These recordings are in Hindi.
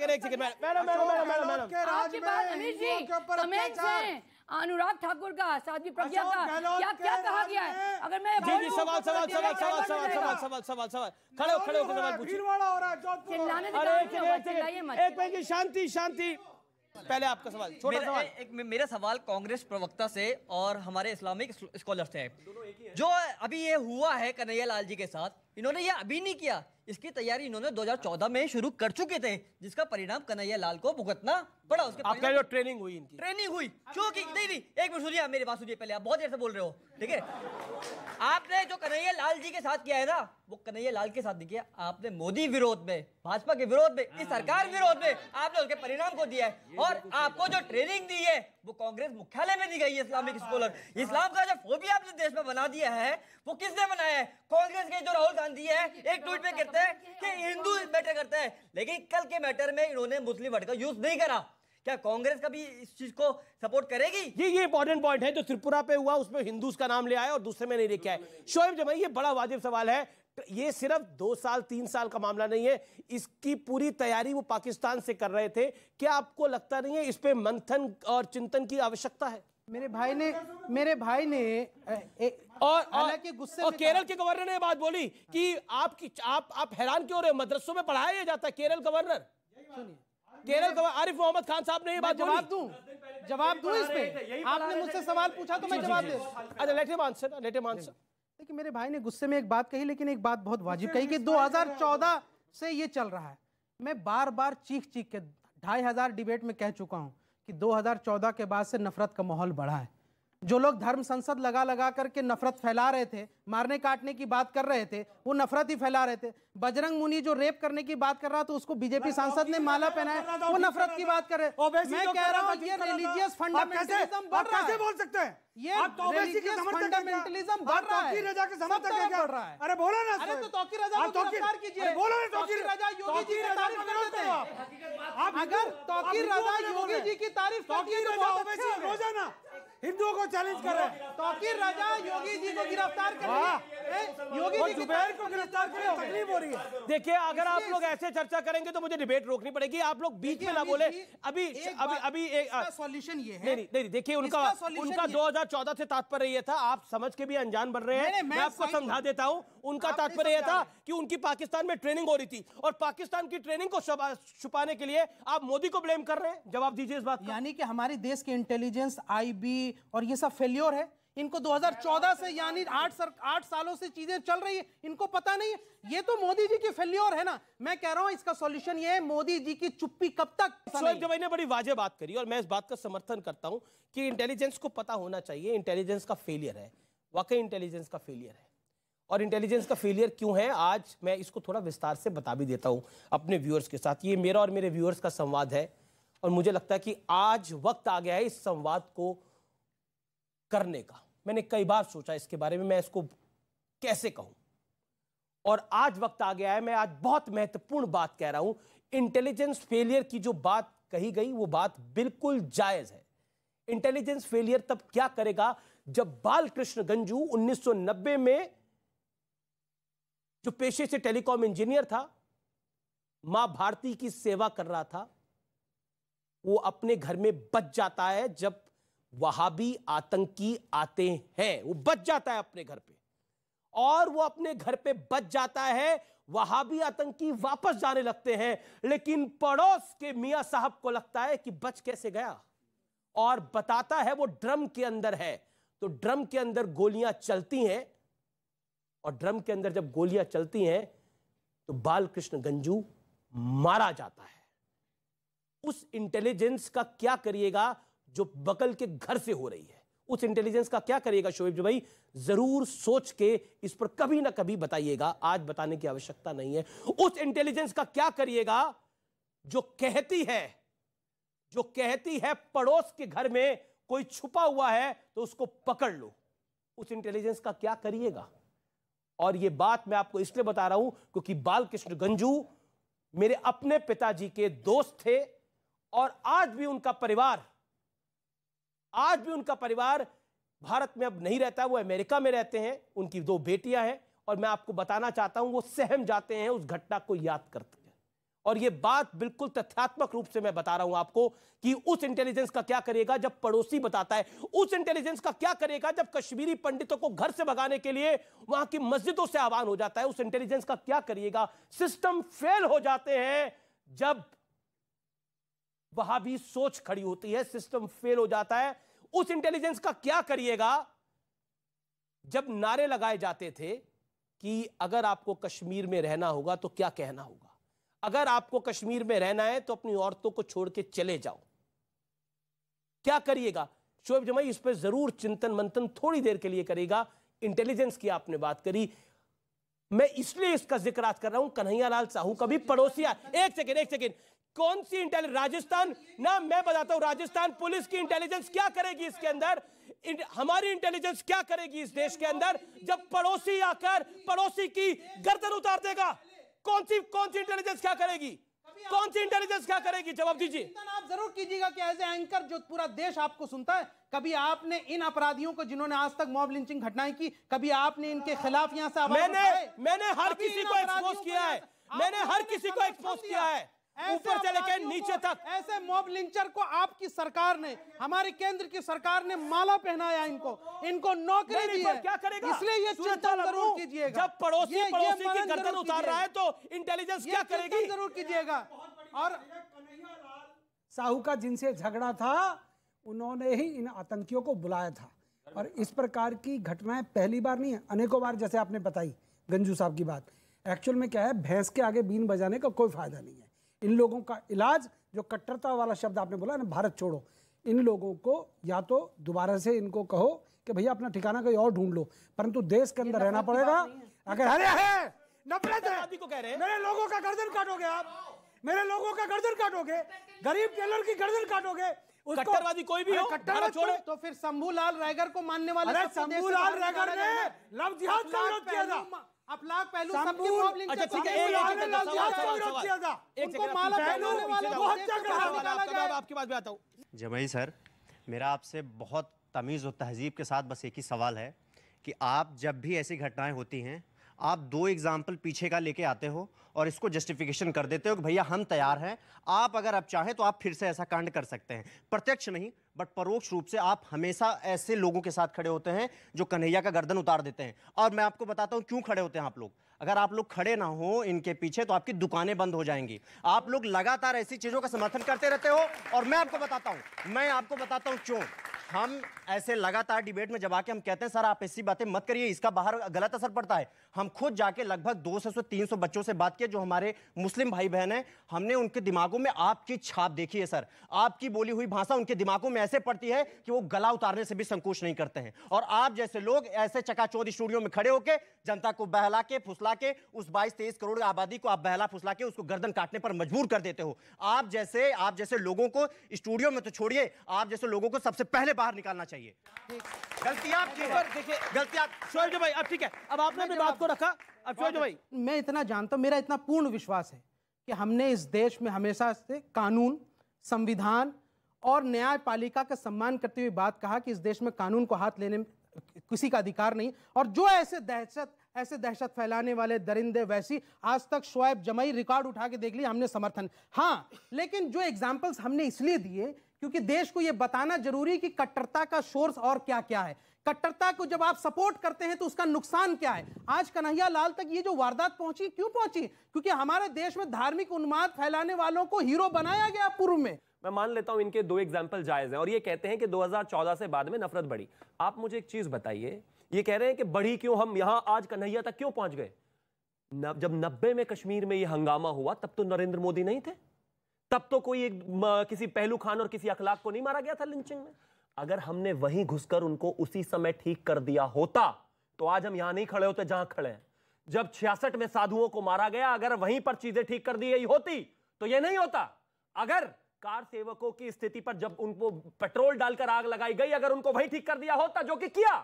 सेकंड मैडम अनुराग ठाकुर का, साध्वी प्रज्ञा का क्या क्या कहा गया है? अगर मैं जी सवाल खड़े होकर सवाल पूछिए। एक मिनट शांति पहले आपका सवाल, छोटा सवाल। मेरा सवाल कांग्रेस प्रवक्ता से और हमारे इस्लामिक स्कॉलर से है। जो अभी ये हुआ है कन्हैया लाल जी के साथ, इन्होंने ये अभी नहीं किया, इसकी तैयारी इन्होंने 2014 में शुरू कर चुके थे, जिसका परिणाम कन्हैया लाल को भुगतना पड़ा। उसके आपका जो ट्रेनिंग हुई, इनकी ट्रेनिंग हुई क्योंकि नहीं एक मिनट सुनिए, मेरी बात सुनिए पहले, आप बहुत देर से बोल रहे हो, ठीक है। आपने जो कन्हैया लाल जी के साथ किया है ना, वो कन्हैया लाल के साथ नहीं किया, आपने मोदी विरोध में, भाजपा के विरोध में, इस सरकार विरोध में आपने उसके परिणाम को दिया है। और आपको जो ट्रेनिंग दी है वो कांग्रेस मुख्यालय में दी गई है। इस्लामिक स्कॉलर, इस्लाम का जो फोबिया आपने देश में बना दिया है वो किसने बनाया है? कांग्रेस के जो राहुल गांधी है, एक ट्वीट पे कहते हैं कि हिंदू मैटर करता है, लेकिन कल के मैटर में इन्होंने मुस्लिम वर्ड का यूज नहीं करा। क्या कांग्रेस कभी इस चीज को सपोर्ट करेगी? ये इंपॉर्टेंट पॉइंट है। जो त्रिपुरा पे हुआ उसमें हिंदूज का नाम ले आया और दूसरे में नहीं लेके आए। शोएब जमाई, ये बड़ा वाजिब सवाल है। ये सिर्फ 2 साल 3 साल का मामला नहीं है, इसकी पूरी तैयारी वो पाकिस्तान से कर रहे थे। क्या आपको लगता नहीं है इस पे मंथन और चिंतन की आवश्यकता है? मेरे भाई ने हालांकि गुस्से और केरल के गवर्नर ने बात बोली कि आप हैरान क्यों रहे हो, मदरसों में पढ़ाया जाता है। केरल गवर्नर, केरल गवर्नर आरिफ मोहम्मद खान साहब ने ये बात बोली। जवाब दूं इस पे? आपने मुझसे सवाल पूछा तो मैं जवाब दे। अच्छा, लेट हिम आंसर। देखिए, मेरे भाई ने गुस्से में एक बात कही, लेकिन एक बात बहुत वाजिब कही कि 2014 से ये चल रहा है। मैं बार चीख के 2500 डिबेट में कह चुका हूं कि 2014 के बाद से नफरत का माहौल बढ़ा है। जो लोग धर्म संसद लगा करके नफरत फैला रहे थे, मारने काटने की बात कर रहे थे, वो नफरत ही फैला रहे थे। बजरंग मुनि जो रेप करने की बात कर रहा था, उसको बीजेपी सांसद ने माला पहनाया, वो नफरत की बात कर रहे। मैं कह रहा हूं ये रिलीजियस फंडामेंटलिज्म बढ़ रहा है। कैसे बोल सकते हैं? ये रिलीजियस फंडामेंटलिज्म बढ़ रहा है। रजा के समर्थक है क्या? अरे बोलो ना। अरे तो तौकीर रजा को गिरफ्तार कीजिए। बोलो ना, तौकीर रजा योगी जी की तारीफ करते हैं। अगर तौकीर रजा योगी जी की तारीफ करती है तो बहुत अच्छे हो रोजाना हिंदुओं को चैलेंज कर रहे हैं। तौकीर रजा योगी जी को गिरफ्तार कर रही है, योगी जी जुबैर को गिरफ्तार करने में तकलीफ हो रही है। देखिए, अगर आप लोग ऐसे चर्चा करेंगे तो मुझे डिबेट रोकनी पड़ेगी। आप लोग बीच में ना बोले। अभी एक सॉल्यूशन ये है। नहीं, देखिए, उनका 2014 से तात्पर्य ये था, आप समझ के भी अनजान बन रहे हैं। मैं आपको समझा देता हूं। उनका तात्पर्य यह था कि उनकी पाकिस्तान में ट्रेनिंग हो रही थी और पाकिस्तान की ट्रेनिंग को छुपाने के लिए आप मोदी को ब्लेम कर रहे हैं। जवाब दीजिए इस बात का। यानी कि हमारी देश के इंटेलिजेंस, आईबी और ये सब फेल्योर है। इनको 2014 से, यानी 8 सालों से चीजें चल रही है, इनको पता नहीं है। ये तो मोदी जी की फेल्योर है ना। मैं कह रहा हूं इसका सॉल्यूशन ये है, मोदी जी की चुप्पी कब तक। शोएब जमाई ने बड़ी वाजिब बात करी और मैं इस बात का समर्थन करता हूं कि इंटेलिजेंस को पता होना चाहिए इंटेलिजेंस का फेलियर है। वाकई इंटेलिजेंस का फेलियर है। और इंटेलिजेंस का फेलियर क्यों है, आज मैं इसको थोड़ा विस्तार से बता भी देता हूं अपने व्यूअर्स के साथ। ये मेरा और मेरे व्यूअर्स का संवाद है और मुझे लगता है कि आज वक्त आ गया है इस संवाद को करने का। मैंने कई बार सोचा इसके बारे में, मैं इसको कैसे कहूं, और आज वक्त आ गया है। मैं आज बहुत महत्वपूर्ण बात कह रहा हूं। इंटेलिजेंस फेलियर की जो बात कही गई वो बात बिल्कुल जायज है। इंटेलिजेंस फेलियर तब क्या करेगा जब बालकृष्ण गंजू 1990 में, जो पेशे से टेलीकॉम इंजीनियर था, मां भारती की सेवा कर रहा था, वो अपने घर में बच जाता है जब वहाबी आतंकी आते हैं। वो बच जाता है अपने घर पे, और वो अपने घर पे बच जाता है। वहाबी आतंकी वापस जाने लगते हैं, लेकिन पड़ोस के मियां साहब को लगता है कि बच कैसे गया, और बताता है वो ड्रम के अंदर है। तो ड्रम के अंदर गोलियां चलती हैं, और ड्रम के अंदर जब गोलियां चलती हैं तो बालकृष्ण गंजू मारा जाता है। उस इंटेलिजेंस का क्या करिएगा जो बगल के घर से हो रही है? उस इंटेलिजेंस का क्या करिएगा शोएब जी भाई? जरूर सोच के इस पर कभी ना कभी बताइएगा, आज बताने की आवश्यकता नहीं है। उस इंटेलिजेंस का क्या करिएगा जो कहती है पड़ोस के घर में कोई छुपा हुआ है तो उसको पकड़ लो। उस इंटेलिजेंस का क्या करिएगा? और यह बात मैं आपको इसलिए बता रहा हूं क्योंकि बालकृष्ण गंजू मेरे अपने पिताजी के दोस्त थे, और आज भी उनका परिवार भारत में अब नहीं रहता, वो अमेरिका में रहते हैं। उनकी 2 बेटियां हैं, और मैं आपको बताना चाहता हूं वो सहम जाते हैं उस घटना को याद करते हैं। और यह बात बिल्कुल तथ्यात्मक रूप से मैं बता रहा हूं आपको कि उस इंटेलिजेंस का क्या करिएगा जब पड़ोसी बताता है, उस इंटेलिजेंस का क्या करिएगा जब कश्मीरी पंडितों को घर से भगाने के लिए वहां की मस्जिदों से आह्वान हो जाता है, उस इंटेलिजेंस का क्या करिएगा सिस्टम फेल हो जाते हैं जब वहां भी सोच खड़ी होती है, सिस्टम फेल हो जाता है। उस इंटेलिजेंस का क्या करिएगा जब नारे लगाए जाते थे कि अगर आपको कश्मीर में रहना होगा तो क्या कहना होगा, अगर आपको कश्मीर में रहना है तो अपनी औरतों को छोड़ के चले जाओ, क्या करिएगा? शोएब जमाई इस पर जरूर चिंतन मंथन थोड़ी देर के लिए करेगा। इंटेलिजेंस की आपने बात करी, मैं इसलिए इसका जिक्र आज कर रहा हूं, कन्हैयालाल साहू का भी पड़ोसी। एक सेकेंड, कौन सी इंटेलिजेंस? राजस्थान ना, मैं बताता हूं राजस्थान पुलिस की इंटेलिजेंस क्या करेगी इसके अंदर, हमारी इंटेलिजेंस क्या करेगी इस देश के अंदर जब पड़ोसी आकर पड़ोसी की गर्दन उतार देगा? कौन सी इंटेलिजेंस क्या करेगी? कौन सी इंटेलिजेंस क्या करेगी? जवाब दीजिए। आप जरूर कीजिएगा कि एज ए एंकर जो पूरा देश आपको सुनता है, कभी आपने इन अपराधियों को जिन्होंने आज तक मॉब लिंचिंग घटनाएं की, कभी आपने इनके खिलाफ यहां से आवाज उठाई? मैंने हर किसी को एक्सपोज किया है, मैंने हर किसी को एक्सपोज किया है, ऊपर से लेकर नीचे तक। ऐसे मॉब लिंचर को आपकी सरकार ने, हमारी केंद्र की सरकार ने माला पहनाया, इनको नौकरी दी है। क्या करेगा? इसलिए ये चिंता जरूर कीजिएगा। जब पड़ोसी की गर्दन उतार रहा है तो इंटेलिजेंस क्या करेगी? जरूर कीजिएगा। और साहू का जिनसे झगड़ा था उन्होंने ही इन आतंकियों को बुलाया था, और इस प्रकार की घटनाएं पहली बार नहीं है, अनेकों बार, जैसे आपने बताई गंजू साहब की बात। एक्चुअल में क्या है, भैंस के आगे बीन बजाने का कोई फायदा नहीं है। इन लोगों का इलाज, जो कट्टरता वाला शब्द आपने बोला ना, भारत छोड़ो, इन लोगों को या तो दोबारा से इनको कहो कि भैया अपना ठिकाना कहीं और ढूंढ लो, परंतु देश के अंदर रहना पड़ेगा। अगर अरे है नफरत है, को कह रहे हैं मेरे लोगों का गर्दन काटोगे आप, मेरे लोगों का गर्दन काटोगे, गरीब टेलर की गर्दन काटोगे। कट्टरवादी कोई भी हो, कट्टरवादी छोड़े तो फिर शंभूलाल रैगर को मानने वाले, अरे शंभूलाल रैगर ने लव जिहाद का विरोध किया था। अपलाग पहलू सबकी मॉब लिंचर। अच्छा ठीक है, आपकी बात में आता हूँ। जमाई सर, मेरा आपसे बहुत तमीज़ और तहजीब के साथ बस एक ही सवाल है कि आप जब भी ऐसी घटनाएं होती हैं, आप 2 एग्जाम्पल पीछे का लेके आते हो और इसको जस्टिफिकेशन कर देते हो कि भैया हम तैयार हैं, आप अगर आप चाहें तो आप फिर से ऐसा कांड कर सकते हैं। प्रत्यक्ष नहीं बट परोक्ष रूप से आप हमेशा ऐसे लोगों के साथ खड़े होते हैं जो कन्हैया का गर्दन उतार देते हैं। और मैं आपको बताता हूं क्यों खड़े होते हैं आप लोग। अगर आप लोग खड़े ना हो इनके पीछे तो आपकी दुकानें बंद हो जाएंगी। आप लोग लगातार ऐसी चीजों का समर्थन करते रहते हो, और मैं आपको बताता हूं क्यों। हम ऐसे लगातार डिबेट में जब आके हम कहते हैं सर आप ऐसी बातें मत करिए, इसका बाहर गलत असर पड़ता है। हम खुद जाके लगभग 200 से 300 बच्चों से बात की जो हमारे मुस्लिम भाई बहन हैं, हमने उनके दिमागों में आपकी छाप देखी है सर। आपकी बोली हुई भाषा उनके दिमागों में ऐसे पड़ती है कि वो गला उतारने से भी संकोच नहीं करते हैं। और आप जैसे लोग ऐसे चकाचौंध स्टूडियो में खड़े होकर जनता को बहला के फुसला के, उस 22-23 करोड़ आबादी को आप बहला फुसला के उसको गर्दन काटने पर मजबूर कर देते हो। आप जैसे लोगों को स्टूडियो में तो छोड़िए, आप जैसे लोगों को सबसे पहले बाहर निकालना चाहिए। गलती आपकी है। देखिए गलती आप शोएब भाई, अब ठीक है, अब आपने अपनी बात को रखा। अब शोएब भाई, मैं इतना जानता हूं, मेरा इतना पूर्ण विश्वास है कि हमने इस देश में हमेशा से कानून, संविधान और न्यायपालिका का सम्मान करते हुए बात कहा कि इस देश में कानून को हाथ लेने में किसी का अधिकार नहीं। और जो ऐसे दहशत फैलाने वाले दरिंदे वैसी, आज तक शोएब जमाई रिकॉर्ड उठा के देख लिया, हमने समर्थन। हाँ, लेकिन जो एग्जाम्पल्स हमने इसलिए दिए क्योंकि देश को यह बताना जरूरी कि कट्टरता का सोर्स और क्या क्या है। कट्टरता को जब आप सपोर्ट करते हैं तो उसका नुकसान क्या है। आज कन्हैयालाल तक ये जो वारदात पहुंची, क्यों पहुंची? क्योंकि हमारे देश में धार्मिक उन्माद फैलाने वालों को हीरो बनाया गया पूर्व में। मैं मान लेता हूं इनके 2 एग्जाम्पल जायज हैं, और ये कहते हैं कि 2014 से बाद में नफरत बढ़ी। आप मुझे एक चीज बताइए, ये कह रहे हैं कि बढ़ी क्यों, हम यहां आज कन्हैया तक क्यों पहुंच गए? जब 90 में कश्मीर में ये हंगामा हुआ तब तो नरेंद्र मोदी नहीं थे, तब तो कोई किसी पहलू खान और किसी अखलाक को नहीं मारा गया था लिंचिंग में। अगर हमने वहीं घुसकर उनको उसी समय ठीक कर दिया होता तो आज हम यहां नहीं खड़े होते जहां खड़े हैं। जब 66 में साधुओं को मारा गया, अगर वहीं पर चीजें ठीक कर दी गई होती तो यह नहीं होता। अगर कार सेवकों की स्थिति पर जब उनको पेट्रोल डालकर आग लगाई गई, अगर उनको वहीं ठीक कर दिया होता जो कि किया,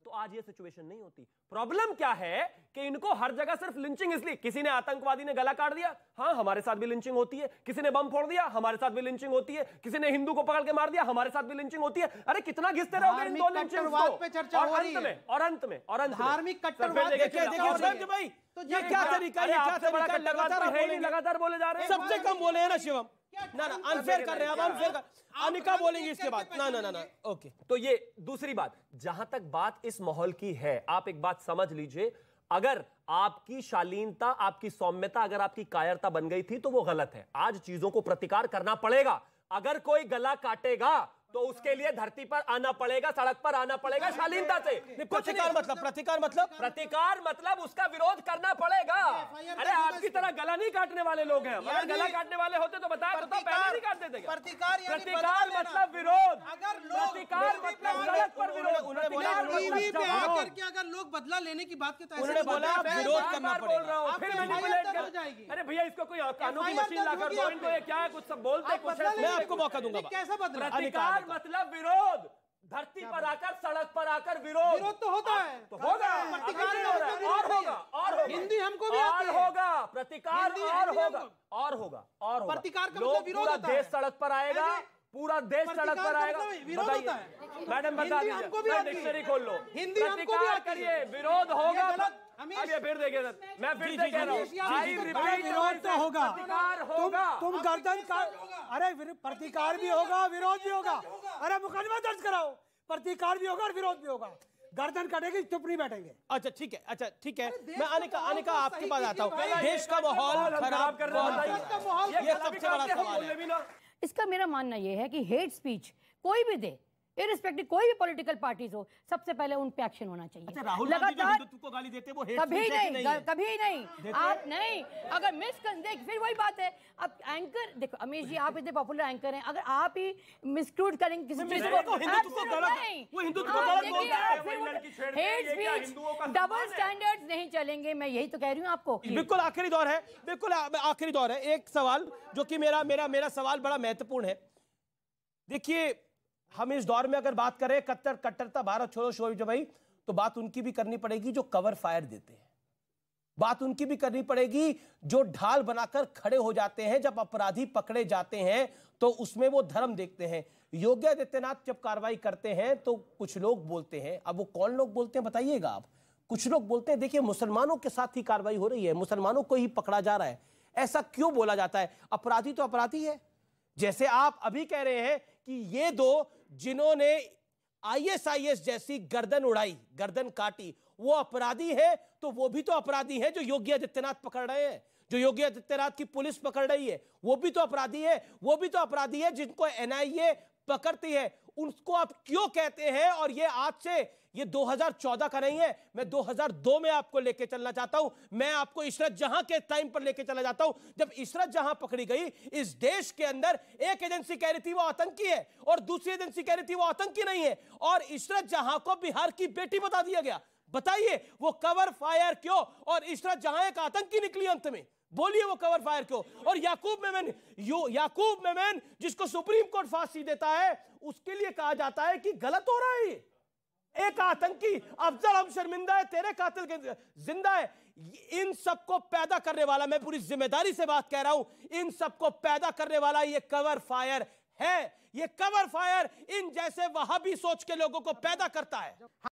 तो तो आज ये सिचुएशन नहीं होती। प्रॉब्लम क्या है कि इनको हर जगह सिर्फ लिंचिंग, इसलिए किसी ने आतंकवादी ने गला काट दिया, हाँ हमारे साथ भी लिंचिंग होती है, किसी ने बम फोड़ दिया हमारे साथ भी लिंचिंग होती है, किसी ने हिंदू को पकड़ के मार दिया हमारे साथ भी लिंचिंग होती है। अरे कितना घिसते रहोगे इन दो लिंचिंग पे चर्चा हो रही है। और अंत में धार्मिक कट्टरवाद भाई, तो ये क्या तरीका है? लगातार बोले जा रहे हैं। सबसे कम बोले हैं ना शिवम, ना अनफेयर कर रहे हैं, अब अनफेयर कर, अनिका बोलेंगे इसके बाद, ना ओके। तो ये दूसरी बात, जहां तक बात इस माहौल की है, आप एक बात समझ लीजिए, अगर आपकी शालीनता, आपकी सौम्यता, अगर आपकी कायरता बन गई थी तो वो गलत है। आज चीजों को प्रतिकार करना पड़ेगा। अगर कोई गला काटेगा तो उसके लिए धरती पर आना पड़ेगा, सड़क पर आना पड़ेगा शालीनता से। प्रतिकार मतलब उसका विरोध करना पड़ेगा। अरे आपकी तरह गला नहीं काटने वाले लोग हैं। अगर गला काटने वाले होते तो बताया तो पहले नहीं काट देते। प्रतिकार मतलब विरोध, प्रतिकार मतलब सड़क पर विरोध। अगर लोग बदला लेने की बात करते उन्होंने बोला विरोध करना बोल रहा हूँ, फिर मैनिपुलेट कर जाएगी। अरे भैया इसको कोई कानून की मशीन लाकर दो, इनको ये क्या है, कुछ सब बोलते कुछ है। मैं आपको मौका दूंगा। कैसा बदला? प्रतिकार मतलब विरोध, धरती पर आकर, सड़क पर आकर विरोध तो होता है, तो होगा, और होगा, हिंदी हमको भी और होगा, प्रतिकार और होगा। प्रतिकार का मतलब विरोध होता है। देश सड़क पर आएगा, पूरा देश सड़क पर आएगा। बताइए मैडम, बता दीजिए, डिक्शनरी खोल लो। प्रतिकार करिए, विरोध होगा। अब ये फिर देखिए सर, मैं फिर से कह रहा हूँ, विरोध तो होगा, प्रतिकार होगा। तुम गर्दन का, अरे प्रतिकार भी होगा, विरोध भी होगा। अरे मुकदमा दर्ज कराओ, प्रतिकार भी होगा और विरोध भी होगा। गर्दन कटेगी, चुप नहीं बैठेंगे। अच्छा ठीक है, मैं अनिका आपके पास आता हूँ। देश का माहौल खराब कर रहा है, ये सबसे बड़ा सवाल है। इसका मेरा मानना यह है कि हेट स्पीच कोई भी दे, इररिस्पेक्टिव कोई भी पॉलिटिकल पार्टीज हो, सबसे पहले उन पे एक्शन होना चाहिए। अच्छा, राहुल गांधी जो हिंदुत्व को गाली देते हैं वो हेट स्पीच है कि नहीं? कभी नहीं। आप नहीं, अगर देख फिर वही बात है। अब एंकर देखो, अमीश जी आप इतने पॉपुलर एंकर हैं, अगर आप ही मिसट्रूट करेंगे किसी चीज को, हेट स्पीच, डबल स्टैंडर्ड्स नहीं चलेंगे। मैं यही तो कह रही हूँ आपको। बिल्कुल आखिरी दौर है, बिल्कुल आखिरी दौर है। एक सवाल जो कि मेरा सवाल बड़ा महत्वपूर्ण है। देखिए, हम इस दौर में अगर बात करें कट्टरता भारत छोड़ो शोएब भाई, तो बात उनकी भी करनी पड़ेगी जो कवर फायर देते हैं। बात उनकी भी करनी पड़ेगी जो ढाल बनाकर खड़े हो जाते हैं जब अपराधी पकड़े जाते हैं, तो उसमें वो धर्म देखते हैं। योगी आदित्यनाथ जब कार्रवाई करते हैं तो कुछ लोग बोलते हैं, अब वो कौन लोग बोलते हैं बताइएगा आप। कुछ लोग बोलते हैं देखिए मुसलमानों के साथ ही कार्रवाई हो रही है, मुसलमानों को ही पकड़ा जा रहा है। ऐसा क्यों बोला जाता है? अपराधी तो अपराधी है। जैसे आप अभी कह रहे हैं कि ये दो जिन्होंने ISIS जैसी गर्दन उड़ाई, गर्दन काटी, वो अपराधी है, तो वो भी तो अपराधी है जो योगी आदित्यनाथ पकड़ रहे हैं, जो योगी आदित्यनाथ की पुलिस पकड़ रही है, वो भी तो अपराधी है। वो भी तो अपराधी है जिनको NIA पकड़ती है। उनको आप क्यों कहते हैं? और ये आज से, ये 2014 का नहीं है, मैं 2002 में आपको लेके चलना चाहता हूं। मैं आपको इशरत जहां के टाइम पर लेके चला जाता हूं, जब इशरत जहां पकड़ी गई। इस देश के अंदर एक एजेंसी कह रही थी वो आतंकी है और दूसरी एजेंसी कह रही थी वो आतंकी नहीं है, और इशरत जहां को बिहार की बेटी बता दिया गया। बताइए वो कवर फायर क्यों? और इशरत जहां एक आतंकी निकली अंत में, बोलिए वो कवर फायर क्यों? और याकूब मेमन जिसको सुप्रीम कोर्ट फांसी देता है, उसके लिए कहा जाता है कि गलत हो रहा है। एक आतंकी, अफजल हम शर्मिंदा है, तेरे कातिल के जिंदा है। इन सबको पैदा करने वाला, मैं पूरी जिम्मेदारी से बात कह रहा हूं, इन सबको पैदा करने वाला ये कवर फायर है। ये कवर फायर इन जैसे वहाबी सोच के लोगों को पैदा करता है।